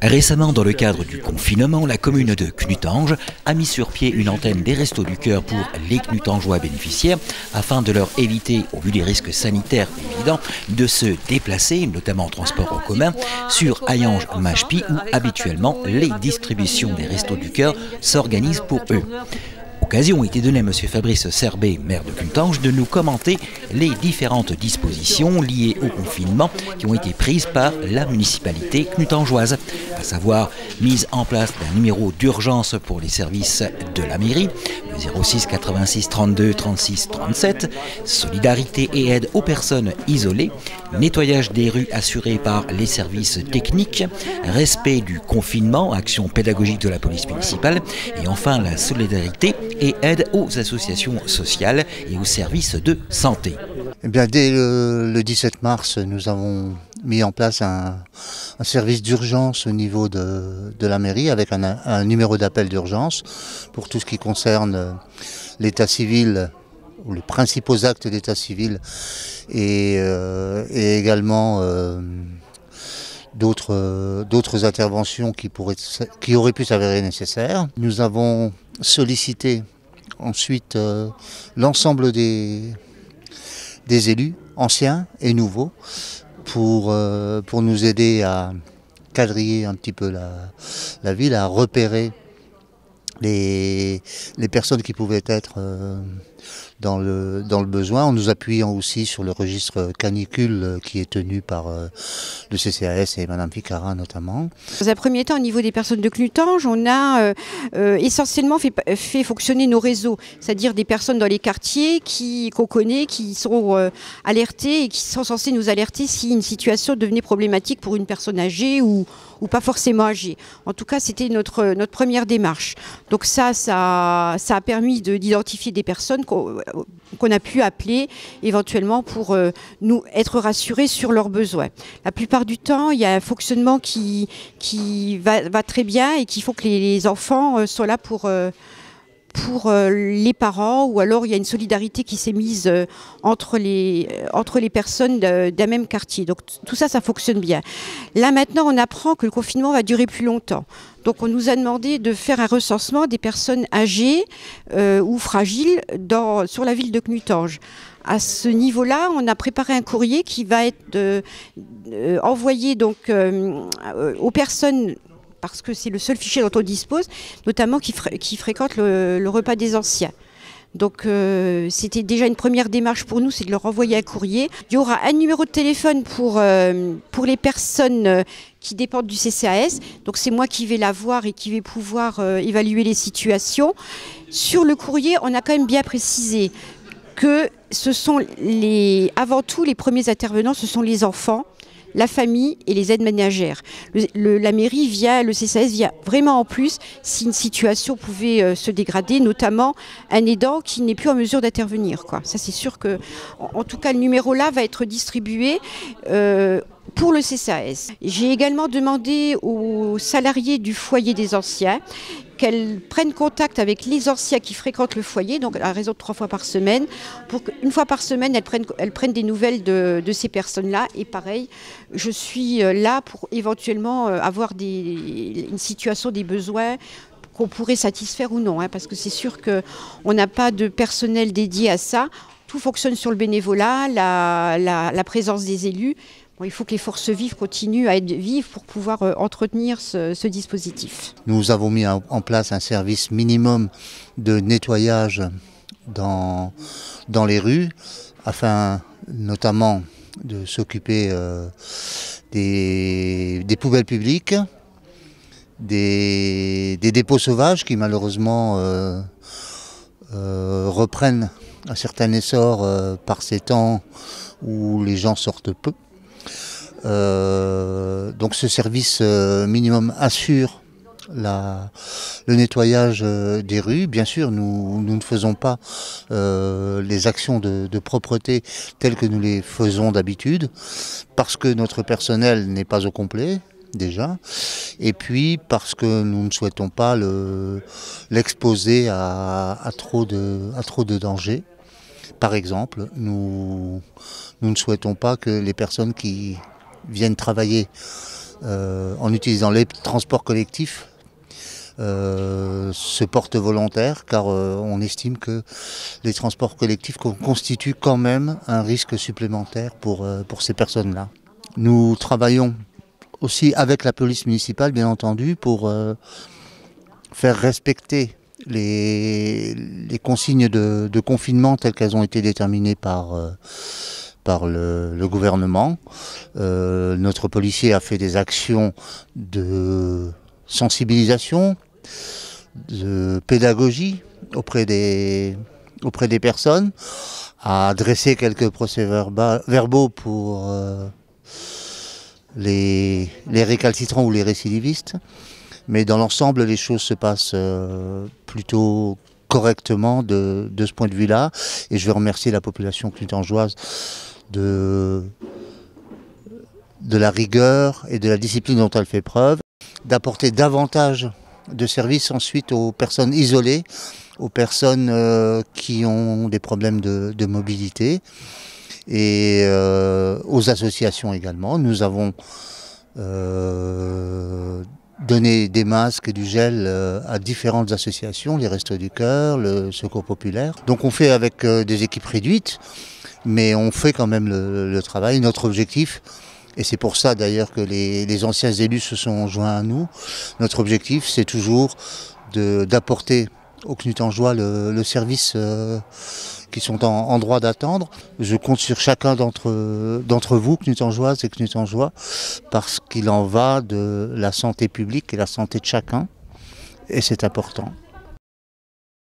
Récemment, dans le cadre du confinement, la commune de Knutange a mis sur pied une antenne des Restos du Cœur pour les Knutangeois bénéficiaires afin de leur éviter, au vu des risques sanitaires évidents, de se déplacer, notamment en transport en commun, sur Hayange-Majpi où habituellement les distributions des Restos du Cœur s'organisent pour eux. Occasion a été donnée à M. Fabrice Serbet, maire de Knutange, de nous commenter les différentes dispositions liées au confinement qui ont été prises par la municipalité knutangeoise, à savoir mise en place d'un numéro d'urgence pour les services de la mairie, le 06 86 32 36 37, solidarité et aide aux personnes isolées, nettoyage des rues assuré par les services techniques, respect du confinement, action pédagogique de la police municipale et enfin la solidarité et aide aux associations sociales et aux services de santé. Eh bien, dès le 17 mars, nous avons mis en place un service d'urgence au niveau de la mairie avec un numéro d'appel d'urgence pour tout ce qui concerne l'état civil ou les principaux actes d'état civil et également d'autres interventions qui auraient pu s'avérer nécessaires. Nous avons sollicité ensuite l'ensemble des élus, anciens et nouveaux, pour nous aider à quadriller un petit peu la ville, à repérer les personnes qui pouvaient être dans le besoin, en nous appuyant aussi sur le registre canicule qui est tenu par le CCAS et Madame Ficara notamment. Dans un premier temps, au niveau des personnes de Knutange, on a essentiellement fait fonctionner nos réseaux, c'est-à-dire des personnes dans les quartiers qu'on connaît, qui sont alertées et qui sont censées nous alerter si une situation devenait problématique pour une personne âgée ou pas forcément âgée. En tout cas, c'était notre première démarche. Donc ça a permis d'identifier des personnes qu'on a pu appeler éventuellement pour nous être rassurés sur leurs besoins. La plupart du temps, il y a un fonctionnement qui va très bien et qu'il faut que les enfants soient là pour les parents, ou alors il y a une solidarité qui s'est mise entre les personnes d'un même quartier. Donc tout ça, ça fonctionne bien. Là maintenant, on apprend que le confinement va durer plus longtemps. Donc on nous a demandé de faire un recensement des personnes âgées ou fragiles sur la ville de Knutange. À ce niveau-là, on a préparé un courrier qui va être envoyé donc, aux personnes, parce que c'est le seul fichier dont on dispose, notamment qui fréquentent le repas des anciens. Donc c'était déjà une première démarche pour nous, c'est de leur envoyer un courrier. Il y aura un numéro de téléphone pour les personnes qui dépendent du CCAS. Donc c'est moi qui vais la voir et qui vais pouvoir évaluer les situations. Sur le courrier, on a quand même bien précisé que ce sont avant tout les premiers intervenants, ce sont les enfants, la famille et les aides ménagères. La mairie le CCAS vient vraiment en plus si une situation pouvait se dégrader, notamment un aidant qui n'est plus en mesure d'intervenir. Ça c'est sûr que, en tout cas, le numéro là va être distribué pour le CCAS. J'ai également demandé aux salariés du foyer des anciens qu'elles prennent contact avec les anciens qui fréquentent le foyer, donc à raison de 3 fois par semaine, pour qu'une fois par semaine, elles prennent des nouvelles de ces personnes-là. Et pareil, je suis là pour éventuellement avoir une situation des besoins qu'on pourrait satisfaire ou non, parce que c'est sûr qu'on n'a pas de personnel dédié à ça. Tout fonctionne sur le bénévolat, la présence des élus. Bon, il faut que les forces vives continuent à être vives pour pouvoir entretenir ce dispositif. Nous avons mis en place un service minimum de nettoyage dans les rues, afin notamment de s'occuper des poubelles publiques, des dépôts sauvages qui malheureusement reprennent un certain essor par ces temps où les gens sortent peu. Donc ce service minimum assure le nettoyage des rues. Bien sûr, nous ne faisons pas les actions de propreté telles que nous les faisons d'habitude, parce que notre personnel n'est pas au complet déjà, et puis parce que nous ne souhaitons pas l'exposer à trop de dangers. Par exemple, nous ne souhaitons pas que les personnes qui viennent travailler en utilisant les transports collectifs, se portent volontaires, car on estime que les transports collectifs constituent quand même un risque supplémentaire pour ces personnes-là. Nous travaillons aussi avec la police municipale, bien entendu, pour faire respecter les consignes de confinement telles qu'elles ont été déterminées par le gouvernement. Notre policier a fait des actions de sensibilisation, de pédagogie auprès des personnes, a dressé quelques procès-verbaux pour les récalcitrants ou les récidivistes. Mais dans l'ensemble, les choses se passent plutôt correctement de ce point de vue-là. Et je veux remercier la population clutangeoise de la rigueur et de la discipline dont elle fait preuve, d'apporter davantage de services ensuite aux personnes isolées, aux personnes qui ont des problèmes de mobilité et aux associations également. Nous avons donné des masques et du gel à différentes associations, les Restos du Cœur, le Secours Populaire. Donc on fait avec des équipes réduites, mais on fait quand même le travail. Notre objectif, et c'est pour ça d'ailleurs que les anciens élus se sont joints à nous, notre objectif c'est toujours d'apporter aux Clutangeois le service qui sont en droit d'attendre. Je compte sur chacun d'entre vous, Clutangeoises et Clutangeois, parce qu'il en va de la santé publique et la santé de chacun, et c'est important.